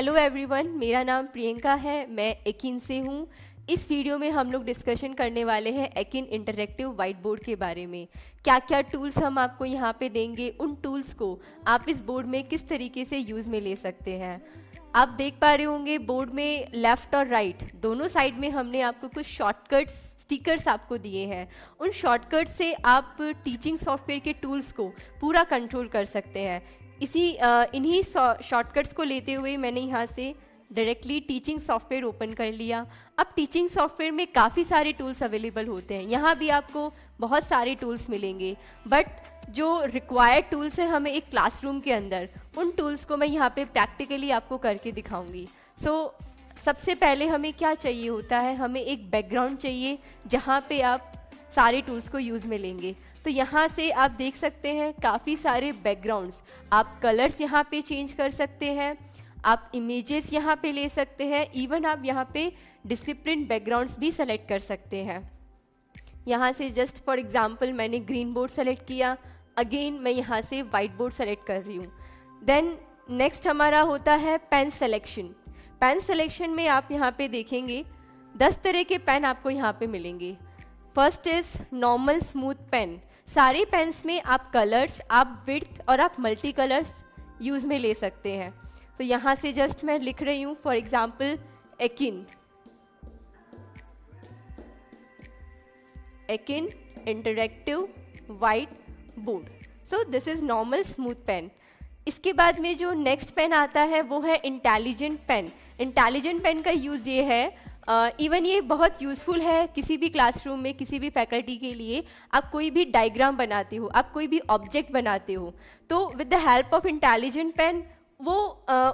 Hello everyone, मेरा नाम प्रियंका है। मैं एकिन से हूँ। इस वीडियो में हम लोग डिस्कशन करने वाले हैं एकिन इंटरैक्टिव वाइट बोर्ड के बारे में। क्या क्या टूल्स हम आपको यहाँ पे देंगे, उन टूल्स को आप इस बोर्ड में किस तरीके से यूज़ में ले सकते हैं। आप देख पा रहे होंगे बोर्ड में लेफ़्ट और राइट दोनों साइड में हमने आपको कुछ शॉर्टकट्स स्टिकर्स आपको दिए हैं। उन शॉर्टकट से आप टीचिंग सॉफ्टवेयर के टूल्स को पूरा कंट्रोल कर सकते हैं। इन्हीं शॉर्टकट्स को लेते हुए मैंने यहाँ से डायरेक्टली टीचिंग सॉफ्टवेयर ओपन कर लिया। अब टीचिंग सॉफ्टवेयर में काफ़ी सारे टूल्स अवेलेबल होते हैं। यहाँ भी आपको बहुत सारे टूल्स मिलेंगे, बट जो रिक्वायर्ड टूल्स हैं हमें एक क्लासरूम के अंदर, उन टूल्स को मैं यहाँ पे प्रैक्टिकली आपको करके दिखाऊंगी। सबसे पहले हमें क्या चाहिए होता है, हमें एक बैकग्राउंड चाहिए जहाँ पे आप सारे टूल्स को यूज़ में लेंगे। तो यहाँ से आप देख सकते हैं काफ़ी सारे बैकग्राउंड्स, आप कलर्स यहाँ पे चेंज कर सकते हैं, आप इमेजेस यहाँ पे ले सकते हैं, इवन आप यहाँ पे डिसिप्लिन बैकग्राउंड्स भी सेलेक्ट कर सकते हैं। यहाँ से जस्ट फॉर एग्जांपल मैंने ग्रीन बोर्ड सेलेक्ट किया, अगेन मैं यहाँ से वाइट बोर्ड सेलेक्ट कर रही हूँ। देन नेक्स्ट हमारा होता है पेन सेलेक्शन। पेन सेलेक्शन में आप यहाँ पे देखेंगे 10 तरह के पेन आपको यहाँ पे मिलेंगे। First is normal smooth pen. सारे पेन्स में आप कलर्स, आप विड्थ और आप मल्टी कलर्स यूज़ में ले सकते हैं। तो यहाँ से जस्ट मैं लिख रही हूँ फॉर एग्जाम्पल एकिन interactive white board. So this is normal smooth pen. इसके बाद में जो नेक्स्ट पेन आता है वो है इंटेलिजेंट पेन। इंटेलिजेंट पेन का यूज़ ये है, इवन ये बहुत यूज़फुल है किसी भी क्लासरूम में, किसी भी फैकल्टी के लिए। आप कोई भी डायग्राम बनाते हो, आप कोई भी ऑब्जेक्ट बनाते हो, तो with the help of intelligent pen वो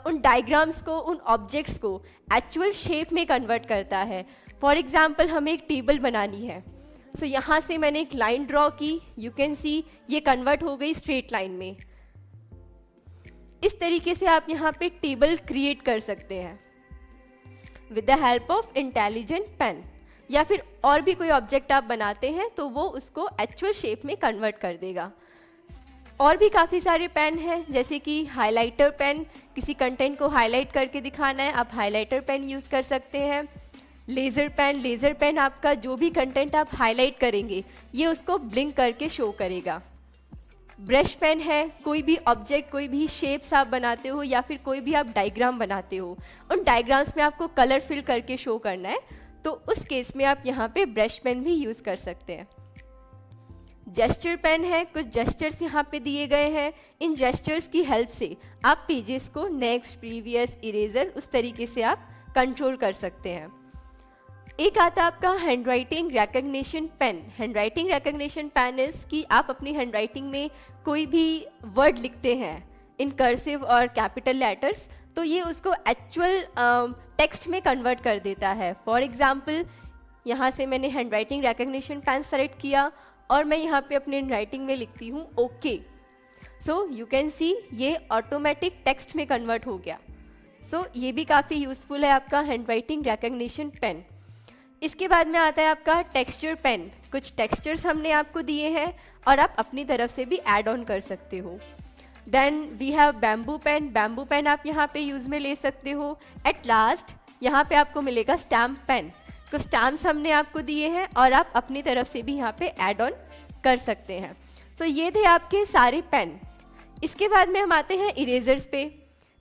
उन डायग्राम्स को, उन ऑब्जेक्ट्स को एक्चुअल शेप में कन्वर्ट करता है। फॉर एग्जाम्पल हमें एक टेबल बनानी है, सो यहाँ से मैंने एक लाइन ड्रॉ की, यू कैन सी ये कन्वर्ट हो गई स्ट्रेट लाइन में। इस तरीके से आप यहाँ पे टेबल क्रिएट कर सकते हैं with the help of intelligent pen. या फिर और भी कोई ऑब्जेक्ट आप बनाते हैं तो वो उसको एक्चुअल शेप में कन्वर्ट कर देगा। और भी काफ़ी सारे पेन हैं, जैसे कि हाइलाइटर पेन। किसी कंटेंट को हाईलाइट करके दिखाना है, आप हाइलाइटर पेन यूज़ कर सकते हैं। लेज़र पेन, लेज़र पेन आपका जो भी कंटेंट आप हाईलाइट करेंगे ये उसको ब्लिंक करके शो करेगा। ब्रश पेन है, कोई भी ऑब्जेक्ट, कोई भी शेप्स आप बनाते हो या फिर कोई भी आप डायग्राम बनाते हो, उन डायग्राम्स में आपको कलर फिल करके शो करना है, तो उस केस में आप यहाँ पे ब्रश पेन भी यूज़ कर सकते हैं। जेस्चर पेन है, कुछ जेस्चर्स यहाँ पे दिए गए हैं। इन जेस्चर्स की हेल्प से आप पेजेस को नेक्स्ट, प्रीवियस, इरेजर, उस तरीके से आप कंट्रोल कर सकते हैं। एक आता है आपका handwriting recognition pen. Handwriting recognition pen is कि आप अपनी हैंडराइटिंग में कोई भी वर्ड लिखते हैं इन कर्सिव और कैपिटल लेटर्स, तो ये उसको एक्चुअल टेक्स्ट में कन्वर्ट कर देता है। फॉर एग्जांपल यहाँ से मैंने हैंडराइटिंग रिकग्निशन पेन सेलेक्ट किया और मैं यहाँ पे अपने हैंडराइटिंग में लिखती हूँ okay. So you can see ये ऑटोमेटिक टेक्स्ट में कन्वर्ट हो गया। सो ये भी काफ़ी यूज़फुल है आपका हैंडराइटिंग रिकग्निशन पेन। इसके बाद में आता है आपका टेक्सचर पेन। कुछ टेक्सचर्स हमने आपको दिए हैं और आप अपनी तरफ से भी ऐड ऑन कर सकते हो। Then we have bamboo pen. Bamboo pen आप यहाँ पे यूज़ में ले सकते हो। एट लास्ट यहाँ पे आपको मिलेगा स्टैम्प पेन। कुछ स्टैम्प्स हमने आपको दिए हैं और आप अपनी तरफ से भी यहाँ पे ऐड ऑन कर सकते हैं। सो ये थे आपके सारे पेन। इसके बाद में हम आते हैं इरेजर्स पे।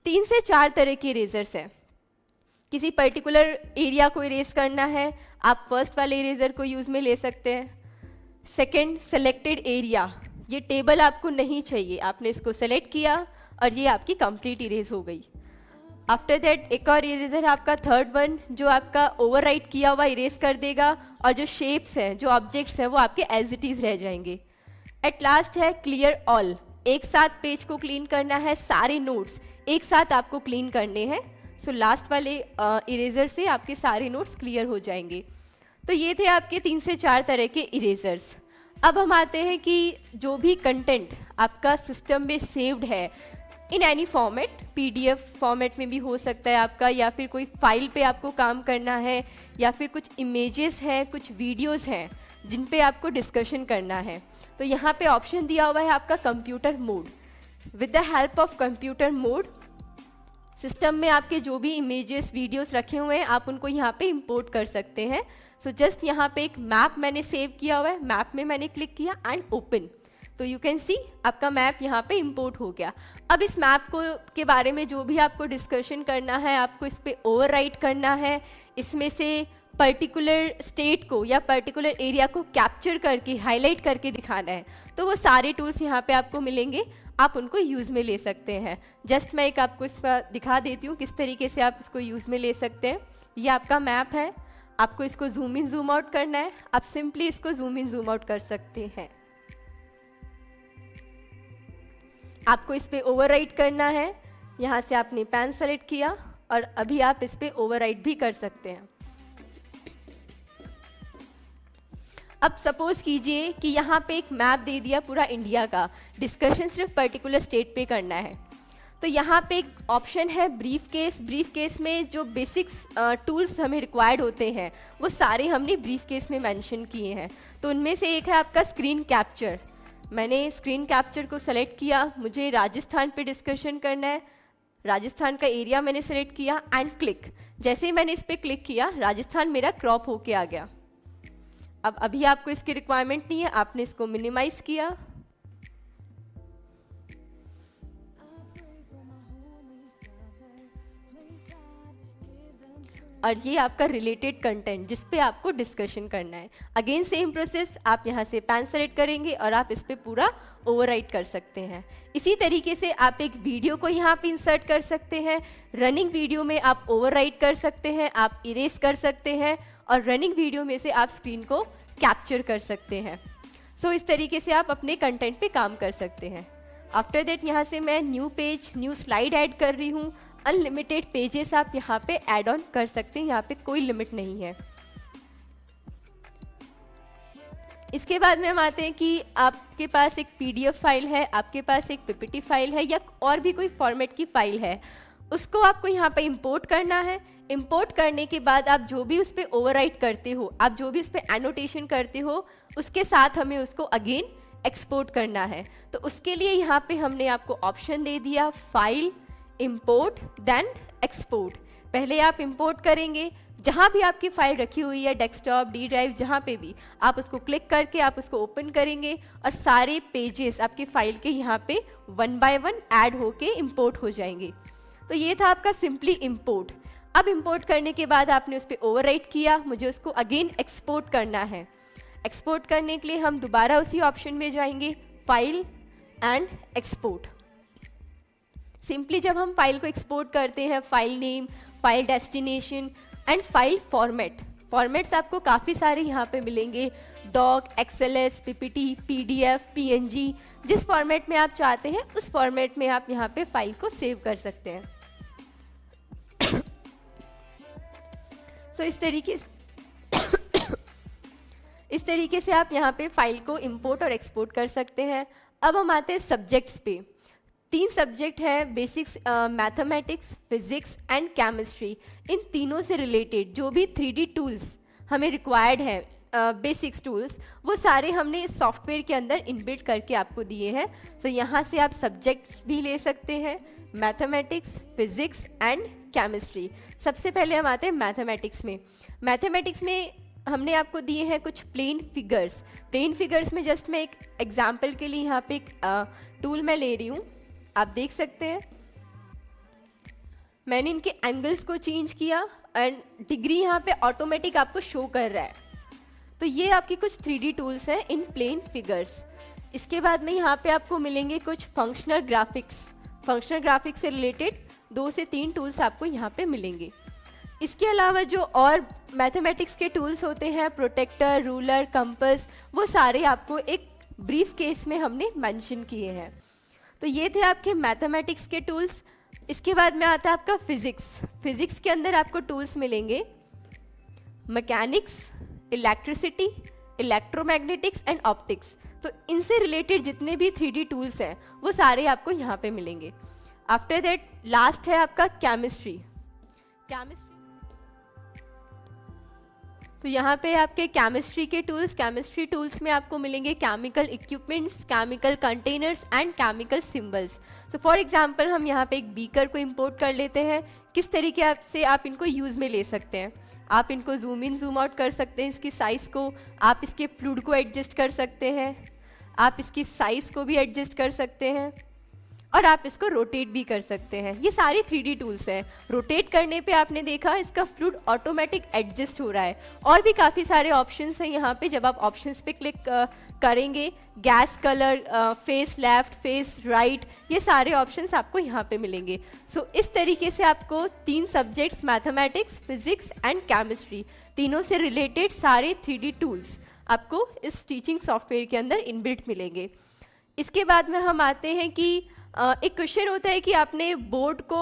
3 से 4 तरह के इरेजर्स हैं। किसी पर्टिकुलर एरिया को इरेज करना है, आप फर्स्ट वाले इरेजर को यूज़ में ले सकते हैं। सेकंड, सेलेक्टेड एरिया, ये टेबल आपको नहीं चाहिए, आपने इसको सेलेक्ट किया और ये आपकी कंप्लीट इरेज हो गई। आफ्टर दैट एक और इरेजर आपका थर्ड वन, जो आपका ओवरराइट किया हुआ इरेज कर देगा और जो शेप्स हैं, जो ऑब्जेक्ट्स हैं, वो आपके एज इट इज़ रह जाएंगे। एट लास्ट है क्लियर ऑल। एक साथ पेज को क्लीन करना है, सारे नोट्स एक साथ आपको क्लीन करने हैं। सो लास्ट वाले इरेजर से आपके सारे नोट्स क्लियर हो जाएंगे। तो ये थे आपके 3 से 4 तरह के इरेजर्स। अब हम आते हैं कि जो भी कंटेंट आपका सिस्टम में सेव्ड है in any format, PDF format में भी हो सकता है आपका, या फिर कोई फाइल पे आपको काम करना है, या फिर कुछ इमेजेस हैं, कुछ वीडियोस हैं जिन पे आपको डिस्कशन करना है, तो यहाँ पे ऑप्शन दिया हुआ है आपका computer mode. With the help of computer mode system में आपके जो भी इमेजेस वीडियोस रखे हुए हैं आप उनको यहाँ पे इंपोर्ट कर सकते हैं। सो जस्ट यहाँ पे एक मैप मैंने सेव किया हुआ है, मैप में मैंने क्लिक किया एंड ओपन, तो यू कैन सी आपका मैप यहाँ पे इंपोर्ट हो गया। अब इस मैप को के बारे में जो भी आपको डिस्कशन करना है, आपको इस पर ओवरराइट करना है, इसमें से पर्टिकुलर स्टेट को या पर्टिकुलर एरिया को कैप्चर करके हाईलाइट करके दिखाना है, तो वो सारे टूल्स यहाँ पे आपको मिलेंगे, आप उनको यूज़ में ले सकते हैं। जस्ट मैं एक आपको इस पर दिखा देती हूँ किस तरीके से आप इसको यूज़ में ले सकते हैं। ये आपका मैप है, आपको इसको जूम इन जूम आउट करना है, आप सिंपली इसको जूम इन जूम आउट कर सकते हैं। आपको इस पर ओवरराइट करना है, यहाँ से आपने पेन सेलेक्ट किया और अभी आप इस पर ओवरराइट भी कर सकते हैं। अब सपोज कीजिए कि यहाँ पे एक मैप दे दिया पूरा इंडिया का, डिस्कशन सिर्फ पर्टिकुलर स्टेट पे करना है, तो यहाँ पे एक ऑप्शन है ब्रीफ केस। ब्रीफ केस में जो बेसिक्स टूल्स हमें रिक्वायर्ड होते हैं वो सारे हमने ब्रीफ केस में मेंशन किए हैं। तो उनमें से एक है आपका स्क्रीन कैप्चर। मैंने स्क्रीन कैप्चर को सेलेक्ट किया, मुझे राजस्थान पे डिस्कशन करना है, राजस्थान का एरिया मैंने सेलेक्ट किया एंड क्लिक। जैसे ही मैंने इस पर क्लिक किया राजस्थान मेरा क्रॉप होके आ गया। अब अभी आपको इसकी रिक्वायरमेंट नहीं है, आपने इसको मिनिमाइज किया, और ये आपका रिलेटेड कंटेंट जिस पे आपको डिस्कशन करना है। अगेन सेम प्रोसेस, आप यहाँ से पैन सेलेक्ट करेंगे और आप इस पे पूरा ओवरराइट कर सकते हैं। इसी तरीके से आप एक वीडियो को यहाँ पे इंसर्ट कर सकते हैं, रनिंग वीडियो में आप ओवरराइट कर सकते हैं, आप इरेज कर सकते हैं, और रनिंग वीडियो में से आप स्क्रीन को कैप्चर कर सकते हैं। सो इस तरीके से आप अपने कंटेंट पे काम कर सकते हैं। आफ्टर दैट यहाँ से मैं new page, new slide add कर रही हूँ। अनलिमिटेड पेजेस आप यहाँ पे ऐड ऑन कर सकते हैं, यहाँ पे कोई लिमिट नहीं है। इसके बाद में हम आते हैं कि आपके पास एक पीडीएफ फाइल है, आपके पास एक पीपीटी फाइल है, या और भी कोई फॉर्मेट की फाइल है, उसको आपको यहाँ पे इंपोर्ट करना है। इंपोर्ट करने के बाद आप जो भी उस पर ओवरराइट करते हो, आप जो भी उस पर एनोटेशन करते हो, उसके साथ हमें उसको अगेन एक्सपोर्ट करना है। तो उसके लिए यहाँ पे हमने आपको ऑप्शन दे दिया फाइल, इंपोर्ट, देन एक्सपोर्ट। पहले आप इंपोर्ट करेंगे, जहाँ भी आपकी फाइल रखी हुई है, डेस्कटॉप, डी ड्राइव, जहाँ पे भी, आप उसको क्लिक करके आप उसको ओपन करेंगे और सारे पेजेस आपकी फाइल के यहाँ पे 1 बाय 1 ऐड होके इंपोर्ट हो जाएंगे। तो ये था आपका सिंपली इंपोर्ट। अब इंपोर्ट करने के बाद आपने उस पर ओवरराइट किया, मुझे उसको अगेन एक्सपोर्ट करना है। एक्सपोर्ट करने के लिए हम दोबारा उसी ऑप्शन में जाएंगे, फाइल एंड एक्सपोर्ट। सिंपली जब हम फाइल को एक्सपोर्ट करते हैं, file name, file destination and file format, formats आपको काफ़ी सारे यहाँ पे मिलेंगे, doc, XLS, PPT, PDF, PNG, जिस फॉर्मेट में आप चाहते हैं उस फॉर्मेट में आप यहाँ पे फाइल को सेव कर सकते हैं। सो इस तरीके से आप यहाँ पे फाइल को इंपोर्ट और एक्सपोर्ट कर सकते हैं। अब हम आते हैं सब्जेक्ट्स पे। 3 सब्जेक्ट है, basics, mathematics, physics and chemistry. इन तीनों से रिलेटेड जो भी 3D टूल्स हमें रिक्वायर्ड है, बेसिक्स टूल्स, वो सारे हमने इस सॉफ्टवेयर के अंदर इनबिल्ट करके आपको दिए हैं। तो यहाँ से आप सब्जेक्ट्स भी ले सकते हैं, मैथमेटिक्स, फिजिक्स एंड केमिस्ट्री। सबसे पहले हम आते हैं मैथमेटिक्स में। मैथमेटिक्स में हमने आपको दिए हैं कुछ प्लेन फिगर्स। प्लेन फिगर्स में जस्ट मैं एक एग्जाम्पल के लिए यहाँ पे एक टूल मैं ले रही हूँ, आप देख सकते हैं। मैंने इनके एंगल्स को चेंज किया एंड डिग्री यहाँ पे ऑटोमेटिक आपको शो कर रहा है। तो ये आपकी कुछ 3D टूल्स हैं इन प्लेन फिगर्स। इसके बाद में यहाँ पे आपको मिलेंगे कुछ फंक्शनल ग्राफिक्स। फंक्शनल ग्राफिक्स से रिलेटेड 2 से 3 टूल्स आपको यहाँ पे मिलेंगे। इसके अलावा जो और मैथमेटिक्स के टूल्स होते हैं, प्रोटेक्टर, रूलर, कंपास, वो सारे आपको एक ब्रीफ केस में हमने मेंशन किए हैं। तो ये थे आपके मैथमेटिक्स के टूल्स। इसके बाद में आता है आपका फिजिक्स। फिजिक्स के अंदर आपको टूल्स मिलेंगे mechanics, electricity, electromagnetics and optics. तो इनसे रिलेटेड जितने भी 3D टूल्स हैं वो सारे आपको यहाँ पे मिलेंगे। आफ्टर दैट लास्ट है आपका केमिस्ट्री। तो यहाँ पे आपके केमिस्ट्री के टूल्स, केमिस्ट्री टूल्स में आपको मिलेंगे chemical equipments, chemical containers and chemical symbols. So for example हम यहाँ पे एक बीकर को इंपोर्ट कर लेते हैं। किस तरीके से आप इनको यूज़ में ले सकते हैं, आप इनको जूम इन जूम आउट कर सकते हैं, इसकी साइज़ को, आप इसके फ्लूइड को एडजस्ट कर सकते हैं, आप इसकी साइज़ को भी एडजस्ट कर सकते हैं और आप इसको रोटेट भी कर सकते हैं। ये सारी 3D टूल्स हैं। रोटेट करने पे आपने देखा इसका फ्लूइड ऑटोमेटिक एडजस्ट हो रहा है। और भी काफ़ी सारे ऑप्शंस हैं यहाँ पे। जब आप ऑप्शंस पे क्लिक करेंगे, gas colour, face left, face right, ये सारे ऑप्शंस आपको यहाँ पे मिलेंगे। सो इस तरीके से आपको 3 subjects, mathematics, physics and chemistry, तीनों से रिलेटेड सारे 3D टूल्स आपको इस टीचिंग सॉफ्टवेयर के अंदर इनबिल्ट मिलेंगे। इसके बाद में हम आते हैं कि एक क्वेश्चन होता है कि आपने बोर्ड को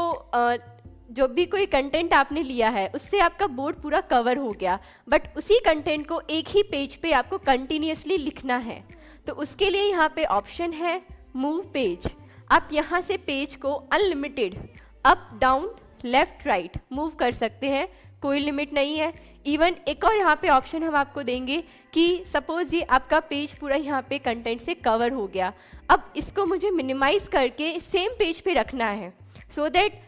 जो भी कोई कंटेंट आपने लिया है उससे आपका बोर्ड पूरा कवर हो गया, बट उसी कंटेंट को एक ही पेज पे आपको कंटिन्यूसली लिखना है। तो उसके लिए यहाँ पे ऑप्शन है मूव पेज। आप यहाँ से पेज को unlimited up down left right move कर सकते हैं, कोई लिमिट नहीं है। इवन एक और यहाँ पे ऑप्शन हम आपको देंगे कि सपोज ये आपका पेज पूरा यहाँ पे कंटेंट से कवर हो गया, अब इसको मुझे मिनिमाइज करके सेम पेज पे रखना है, सो दैट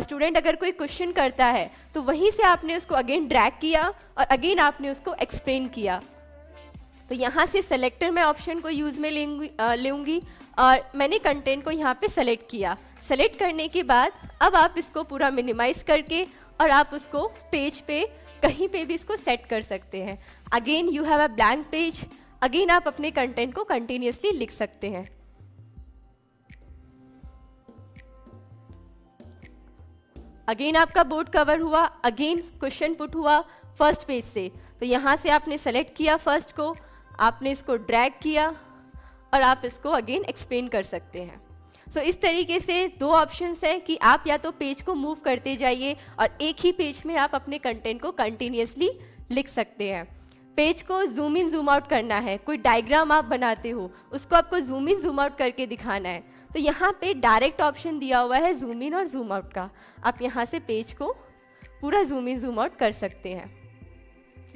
स्टूडेंट अगर कोई क्वेश्चन करता है तो वहीं से आपने उसको अगेन ड्रैग किया और अगेन आपने उसको एक्सप्लेन किया। तो यहाँ से सेलेक्टर मैं ऑप्शन को यूज़ में लूँगी और मैंने कंटेंट को यहाँ पे सेलेक्ट किया। सेलेक्ट करने के बाद अब आप इसको पूरा मिनिमाइज करके और आप उसको पेज पे कहीं पे भी इसको सेट कर सकते हैं। Again you have a blank page, again आप अपने कंटेंट को कंटिन्यूसली लिख सकते हैं। अगेन आपका बोर्ड कवर हुआ, अगेन क्वेश्चन पुट हुआ फर्स्ट पेज से। तो यहाँ से आपने सेलेक्ट किया फर्स्ट को, आपने इसको ड्रैग किया और आप इसको अगेन एक्सप्लेन कर सकते हैं। सो इस तरीके से 2 ऑप्शंस हैं कि आप या तो पेज को मूव करते जाइए और एक ही पेज में आप अपने कंटेंट को कंटिन्यूसली लिख सकते हैं। पेज को जूम इन जूम आउट करना है, कोई डायग्राम आप बनाते हो उसको आपको जूम इन जूम आउट करके दिखाना है, तो यहाँ पे डायरेक्ट ऑप्शन दिया हुआ है जूम इन और जूम आउट का। आप यहाँ से पेज को पूरा जूम इन जूम आउट कर सकते हैं।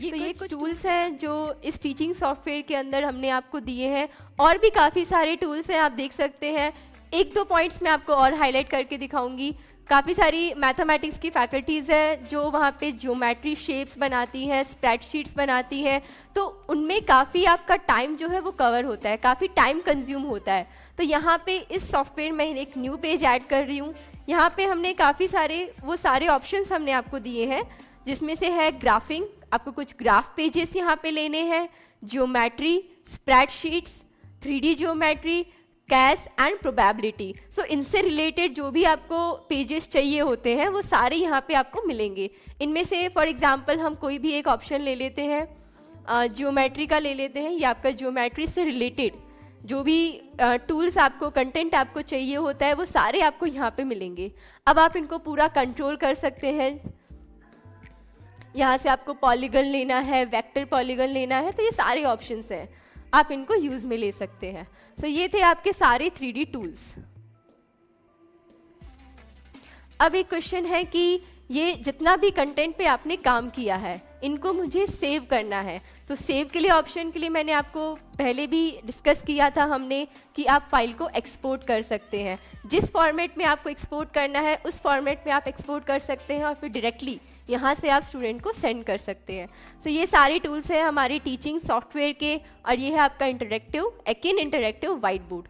ये कुछ टूल्स हैं जो इस टीचिंग सॉफ्टवेयर के अंदर हमने आपको दिए हैं। और भी काफ़ी सारे टूल्स हैं, आप देख सकते हैं। 1-2 पॉइंट्स मैं आपको और हाईलाइट करके दिखाऊंगी। काफ़ी सारी मैथमेटिक्स की फैकल्टीज़ है जो वहाँ पे ज्योमेट्री शेप्स बनाती हैं, स्प्रेडशीट्स बनाती हैं, तो उनमें काफ़ी आपका टाइम जो है वो कवर होता है, काफ़ी टाइम कंज्यूम होता है। तो यहाँ पे इस सॉफ्टवेयर में एक न्यू पेज ऐड कर रही हूँ। यहाँ पे हमने काफ़ी सारे वो सारे ऑप्शंस हमने आपको दिए हैं, जिसमें से है ग्राफिंग, आपको कुछ ग्राफ पेजेस यहाँ पे लेने हैं, geometry, spreadsheets, 3D geometry, cash and probability. So इनसे रिलेटेड जो भी आपको पेजेस चाहिए होते हैं वो सारे यहाँ पे आपको मिलेंगे। इनमें से फॉर एग्जांपल हम कोई भी एक ऑप्शन ले लेते हैं, ज्योमेट्री का ले लेते हैं। ये आपका ज्योमेट्री से रिलेटेड जो भी टूल्स आपको, कंटेंट आपको चाहिए होता है वो सारे आपको यहाँ पे मिलेंगे। अब आप इनको पूरा कंट्रोल कर सकते हैं। यहाँ से आपको पॉलीगन लेना है, वेक्टर पॉलीगन लेना है, तो ये सारे ऑप्शंस हैं, आप इनको यूज़ में ले सकते हैं। सो ये थे आपके सारे 3D टूल्स। अब एक क्वेश्चन है कि ये जितना भी कंटेंट पे आपने काम किया है इनको मुझे सेव करना है। तो सेव के लिए ऑप्शन के लिए मैंने आपको पहले भी डिस्कस किया था हमने कि आप फाइल को एक्सपोर्ट कर सकते हैं। जिस फॉर्मेट में आपको एक्सपोर्ट करना है उस फॉर्मेट में आप एक्सपोर्ट कर सकते हैं और फिर डायरेक्टली यहाँ से आप स्टूडेंट को सेंड कर सकते हैं। सो ये सारे टूल्स हैं हमारी टीचिंग सॉफ्टवेयर के, और ये है आपका interactive Eakin interactive white board.